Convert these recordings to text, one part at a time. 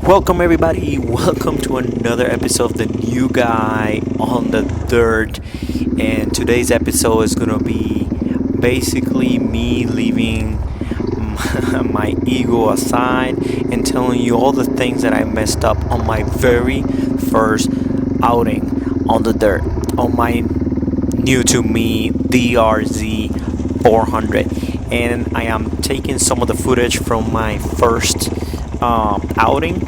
Welcome everybody, welcome to another episode of the new guy on the dirt. And today's episode is gonna be basically me leaving my ego aside and telling you all the things that I messed up on my very first outing on the dirt, on my new to me DRZ400. And I am taking some of the footage from my first outing,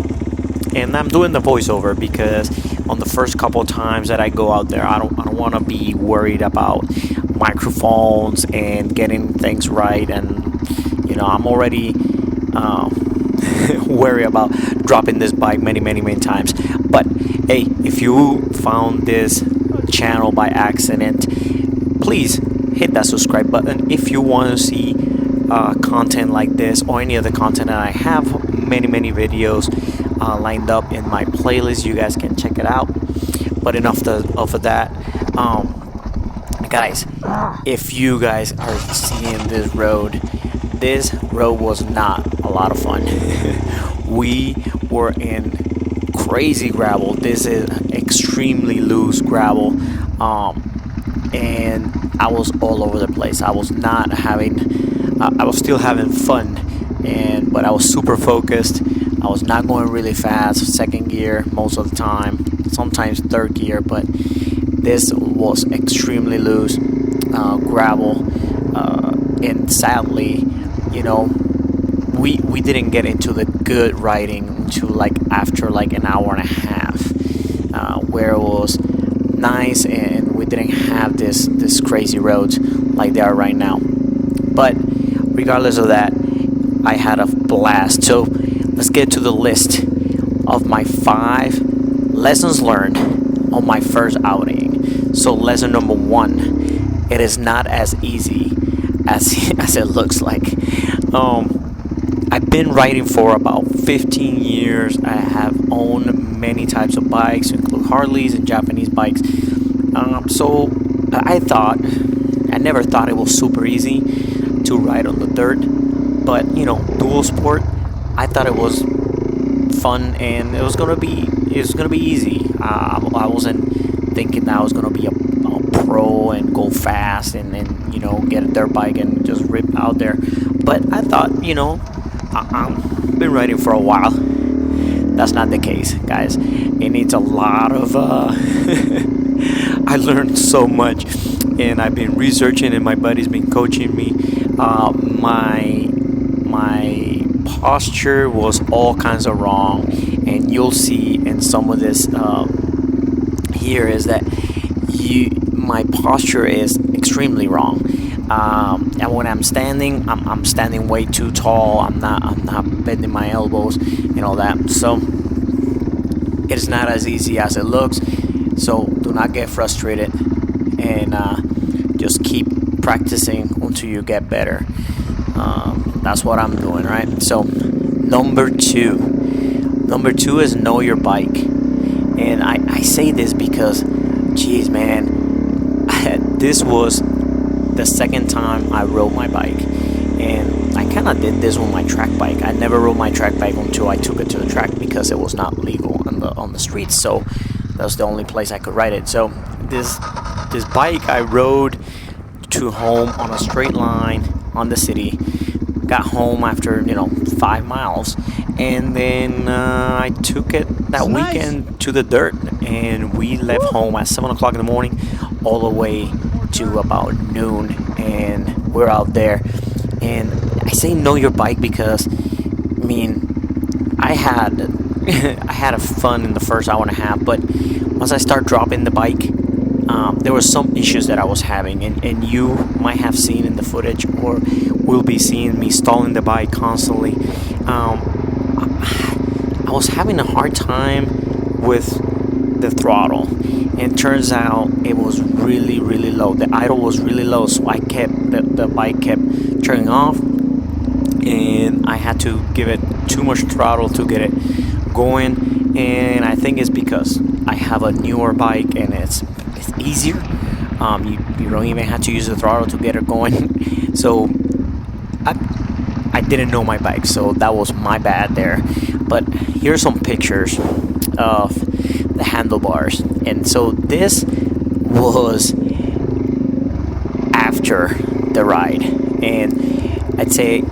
and I'm doing the voiceover because on the first couple of times that I go out there, I don't want to be worried about microphones and getting things right, and I'm already worried about dropping this bike many times. But hey, if you found this channel by accident, please hit that subscribe button. If you want to see content like this or any other content that I have, many videos lined up in my playlist, you guys can check it out. But enough of that, guys, if you guys are seeing this road was not a lot of fun. We were in crazy gravel. This is extremely loose gravel, and I was all over the place. I was not having I was still having fun, but I was super focused. I was not going really fast, second gear most of the time, sometimes third gear, but this was extremely loose gravel, and sadly, we didn't get into the good riding until after an hour and a half, where it was nice and we didn't have this crazy roads like they are right now. But regardless of that, I had a blast. So let's get to the list of my 5 lessons learned on my first outing. So lesson number 1, it is not as easy as it looks like. I've been riding for about 15 years. I have owned many types of bikes, including Harleys and Japanese bikes. So I never thought it was super easy to ride on the dirt, but dual sport, I thought it was fun and it was gonna be easy. I wasn't thinking that I was gonna be a pro and go fast and get a dirt bike and just rip out there. But I thought, I've been riding for a while. That's not the case, guys. It needs a lot of I learned so much, and I've been researching, and my buddy's been coaching me. My posture was all kinds of wrong, and you'll see in some of this here is that my posture is extremely wrong. And when I'm standing, I'm standing way too tall. I'm not bending my elbows and all that. So it's not as easy as it looks. So do not get frustrated, and just keep practicing until you get better. That's what I'm doing, right? So number two is know your bike. And I say this because, geez, man, this was the second time I rode my bike, and I kind of did this with my track bike. I never rode my track bike until I took it to the track because it was not legal on the streets. So that's the only place I could ride it. So this bike I rode to home on a straight line on the city. Got home after 5 miles, and then I took it that weekend to the dirt, and we left home at 7 o'clock in the morning, all the way to about noon, and we're out there. And I say know your bike because I had a fun in the first hour and a half, but once I start dropping the bike, there were some issues that I was having, and you might have seen in the footage, or will be seeing me stalling the bike constantly. I was having a hard time with the throttle, and turns out it was really low. The idle was really low, so the bike kept turning off, and I had to give it too much throttle to get it going. And I think it's because I have a newer bike and it's easier. You don't even have to use the throttle to get it going. So I I didn't know my bike, so that was my bad there. But here's some pictures of the handlebars. And so this was after the ride, and I say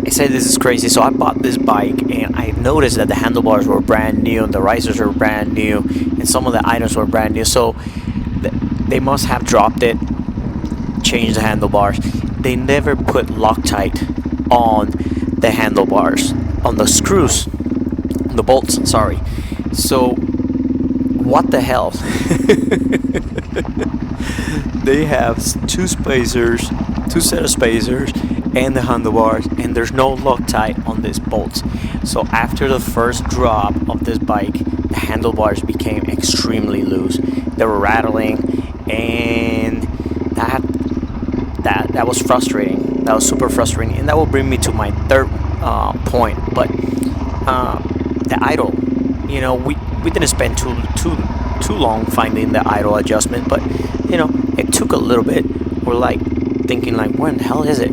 this is crazy. So I bought this bike, and I noticed that the handlebars were brand new, and the risers were brand new, and some of the items were brand new. So they must have dropped it, changed the handlebars. They never put Loctite on the handlebars, on the screws, the bolts. Sorry. So what the hell? They have two spacers, two set of spacers, and the handlebars, and there's no Loctite on these bolts. So after the first drop of this bike, the handlebars became extremely loose. They were rattling, and that was frustrating. That was super frustrating, and that will bring me to my third point. But the idle, we didn't spend too long finding the idle adjustment, but it took a little bit. We're like thinking like, when the hell is it?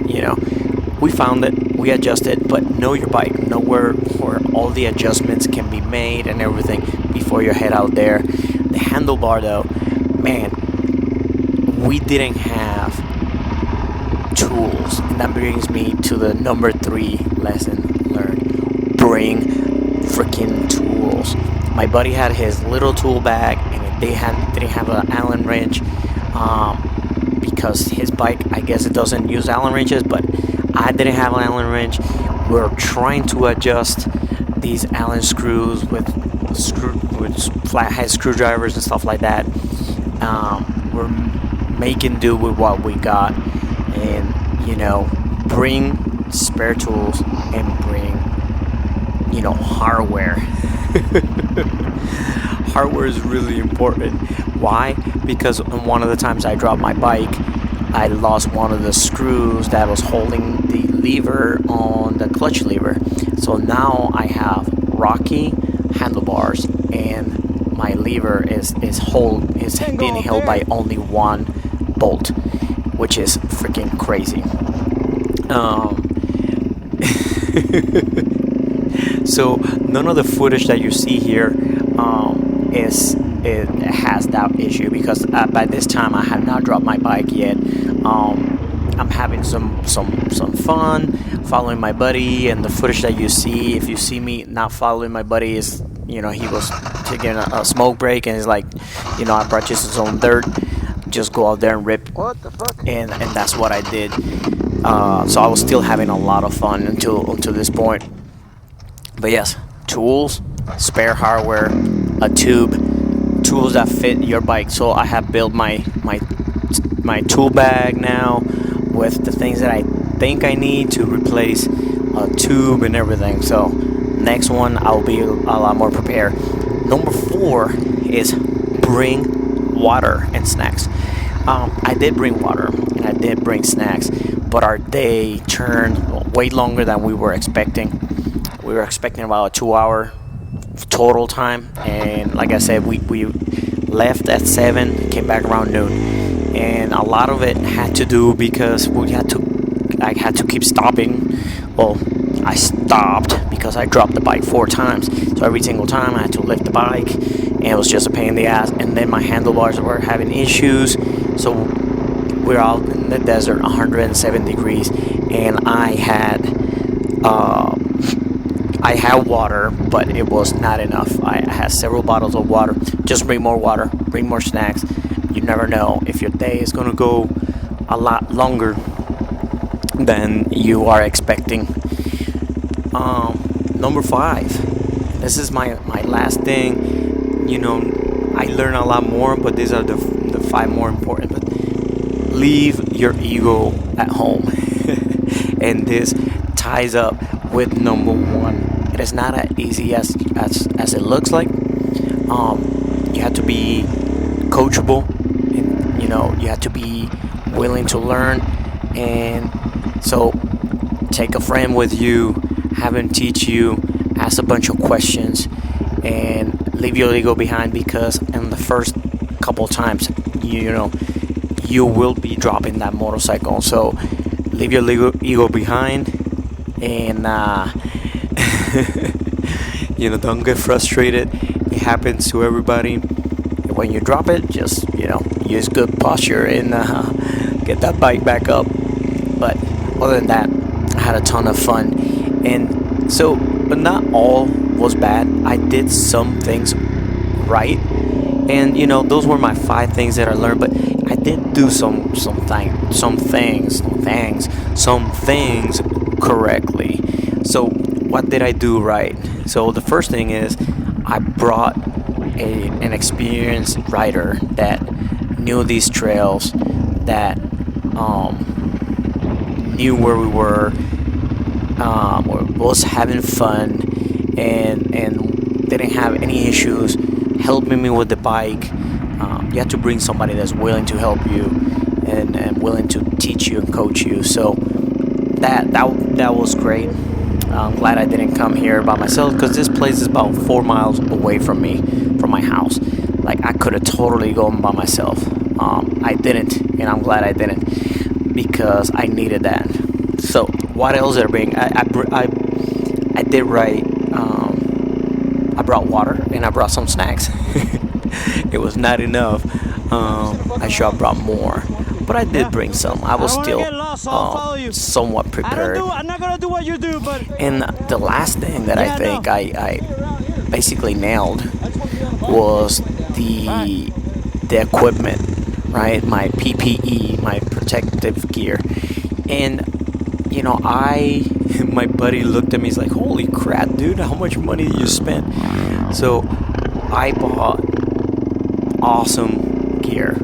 We found it, we adjusted, but know your bike, know where all the adjustments can be made and everything before you head out there. The handlebar though, man, we didn't have tools, and that brings me to the number 3 lesson learned: bring freaking tools. My buddy had his little tool bag, and they didn't have an Allen wrench, because his bike, I guess it doesn't use Allen wrenches, but I didn't have an Allen wrench. We're trying to adjust these Allen screws with flathead screwdrivers and stuff like that. We're making do with what we got, and bring spare tools and bring hardware. Hardware is really important. Why? Because one of the times I dropped my bike, I lost one of the screws that was holding the lever on the clutch lever. So now I have rocky handlebars, and my lever is being held by only one bolt, which is freaking crazy. So none of the footage that you see here has that issue, because by this time I have not dropped my bike yet. I'm having some fun following my buddy, and the footage that you see, if you see me not following my buddy, is he was taking a smoke break, and he's like, I brought you some dirt, just go out there and rip. What the fuck? And that's what I did. So I was still having a lot of fun until this point. But yes, tools, spare hardware, a tube, tools that fit your bike. So I have built my tool bag now with the things that I think I need to replace a tube and everything. So next one, I'll be a lot more prepared. Number 4 is bring water and snacks. I did bring water and I did bring snacks, but our day turned way longer than we were expecting. We were expecting about a 2-hour total time, and like I said, we left at 7, came back around noon, and a lot of it had to do because I had to keep stopping. Well, I stopped because I dropped the bike 4 times, so every single time I had to lift the bike, and it was just a pain in the ass. And then my handlebars were having issues, so we're out in the desert, 107 degrees, and I had water, but it was not enough. I had several bottles of water. Just bring more water, bring more snacks. You never know if your day is gonna go a lot longer than you are expecting. Number 5. This is my last thing. I learn a lot more, but these are the 5 more important. But leave your ego at home, and this ties up with number 1. It is not as easy as it looks like. You have to be coachable, and you have to be willing to learn. And so take a friend with you, have him teach you, ask a bunch of questions, and leave your ego behind, because in the first couple times you will be dropping that motorcycle. So leave your ego behind, and don't get frustrated. It happens to everybody. When you drop it, just use good posture and get that bike back up. But other than that, I had a ton of fun, and so, but not all was bad. I did some things right, and those were my 5 things that I learned. But I did do some things correctly. So what did I do right? So the first thing is I brought an experienced rider that knew these trails, that knew where we were, was having fun, and didn't have any issues, helping me with the bike. You have to bring somebody that's willing to help you and willing to teach you and coach you. So that was great. I'm glad I didn't come here by myself, because this place is about 4 miles away from me, from my house. Like, I could have totally gone by myself. I didn't, and I'm glad I didn't, because I needed that. So what else did I bring? I did right. I brought water, and I brought some snacks. It was not enough. I should have brought more, but I did bring some. I was still somewhat prepared. I'm not gonna do what you do, but. And the last thing that I think I basically nailed was the equipment, right? My PPE, my protective gear, and my buddy looked at me. He's like, "Holy crap, dude! How much money did you spend?" So I bought awesome gear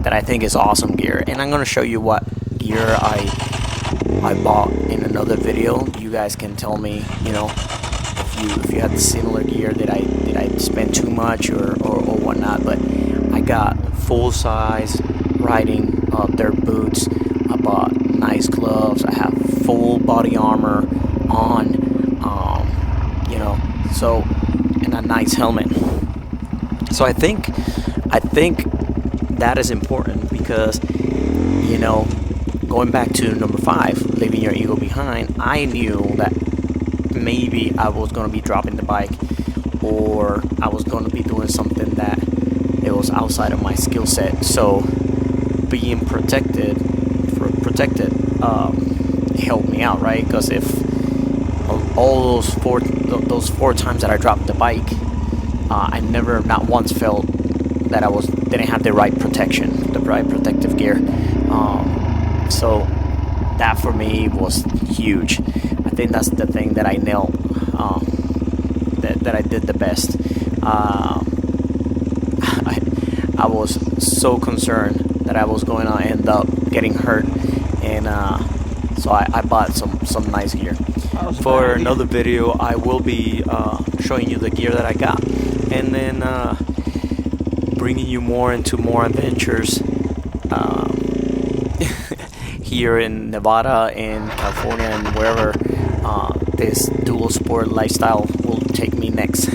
that I think is awesome gear, and I'm gonna show you what gear I bought in another video. You guys can tell me, if you had similar gear, did I spend too much or whatnot. But I got full size riding dirt boots. I bought nice gloves. I have full body armor on, so, and a nice helmet. So I think that is important, because going back to number 5, leaving your ego behind, I knew that maybe I was going to be dropping the bike, or I was going to be doing something that it was outside of my skill set. So being protected helped me out, right? Because if all those four times that I dropped the bike, I never, not once, felt that I didn't have the right protection, the right protective gear. So that for me was huge. I think that's the thing that I nailed, that I did the best. I was so concerned that I was going to end up getting hurt, and so I bought some nice gear. For another video, I will be showing you the gear that I got, and then bringing you more into more adventures here in Nevada and California and wherever this dual sport lifestyle will take me next.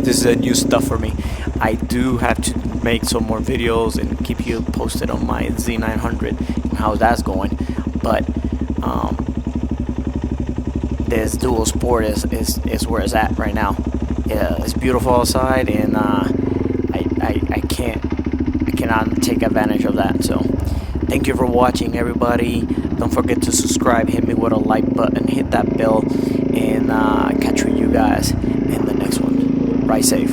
This is a new stuff for me. I do have to make some more videos and keep you posted on my Z900 and how that's going, but this dual sport is where it's at right now. Yeah, it's beautiful outside, and I cannot take advantage of that. So thank you for watching, everybody. Don't forget to subscribe, hit me with a like button, hit that bell, and catch you guys in the next one. Ride safe.